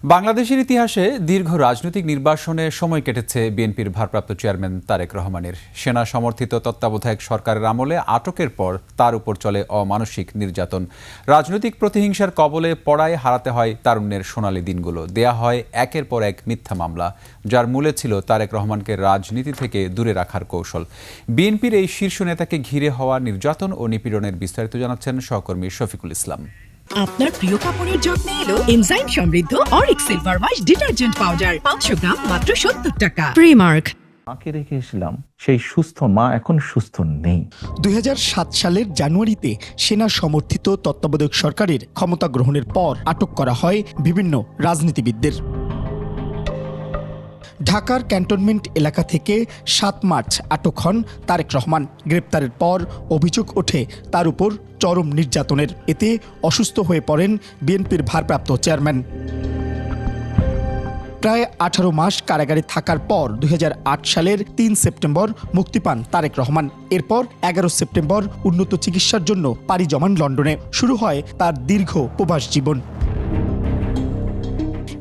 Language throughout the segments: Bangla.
বাংলাদেশের ইতিহাসে দীর্ঘ রাজনৈতিক নির্বাসনে সময় কেটেছে বিএনপির ভারপ্রাপ্ত চেয়ারম্যান তারেক রহমানের। সেনা সমর্থিত তত্ত্বাবধায়ক সরকারের আমলে আটকের পর তার উপর চলে অমানসিক নির্যাতন। রাজনৈতিক প্রতিহিংসার কবলে পড়ায় হারাতে হয় তারুণ্যের সোনালী দিনগুলো। দেয়া হয় একের পর এক মিথ্যা মামলা, যার মূলে ছিল তারেক রহমানকে রাজনীতি থেকে দূরে রাখার কৌশল। বিএনপির এই শীর্ষ নেতাকে ঘিরে হওয়া নির্যাতন ও নিপীড়নের বিস্তারিত জানাচ্ছেন সহকর্মী শফিকুল ইসলাম। আপনার প্রিয় কাপড়ের যত্নে এলো এনজাইম সমৃদ্ধ Arik silver wash detergent powder 500 গ্রাম মাত্র 70 টাকা। প্রিমার্ক। মাকে রেখে এসেছিলাম, সেই সুস্থ মা এখন সুস্থ নেই। 2007 সালের জানুয়ারিতে সেনা সমর্থিত তত্ত্বাবধায়ক সরকারের ক্ষমতা গ্রহণের পর আটক করা হয় বিভিন্ন রাজনীতিবিদদের। ঢাকার ক্যান্টনমেন্ট এলাকা থেকে 7 মার্চ আটক হন তারেক রহমান। গ্রেপ্তারের পর অভিযোগ ওঠে তার উপর চরম নির্যাতনের। এতে অসুস্থ হয়ে পড়েন বিএনপির ভারপ্রাপ্ত চেয়ারম্যান। প্রায় 18 মাস কারাগারে থাকার পর 2008 সালের 3 সেপ্টেম্বর মুক্তি পান তারেক রহমান। এরপর 11 সেপ্টেম্বর উন্নত চিকিৎসার জন্য পাড়ি জমান লন্ডনে। শুরু হয় তার দীর্ঘ প্রবাস জীবন।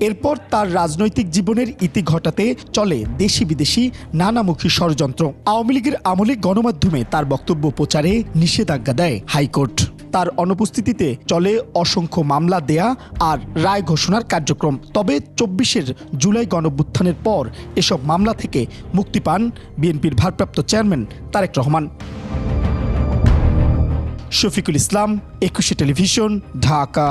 এরপর তার রাজনৈতিক জীবনের ইতি ঘটাতে চলে দেশি বিদেশি নানামুখী ষড়যন্ত্র। আওয়ামী লীগের আমলে গণমাধ্যমে তার বক্তব্য প্রচারে নিষেধাজ্ঞা দেয় হাইকোর্ট। তার অনুপস্থিতিতে চলে অসংখ্য মামলা দেয়া আর রায় ঘোষণার কার্যক্রম। তবে 24 জুলাই গণঅভ্যুত্থানের পর এসব মামলা থেকে মুক্তি পান বিএনপির ভারপ্রাপ্ত চেয়ারম্যান তারেক রহমান। শফিকুল ইসলাম, 21 টেলিভিশন, ঢাকা।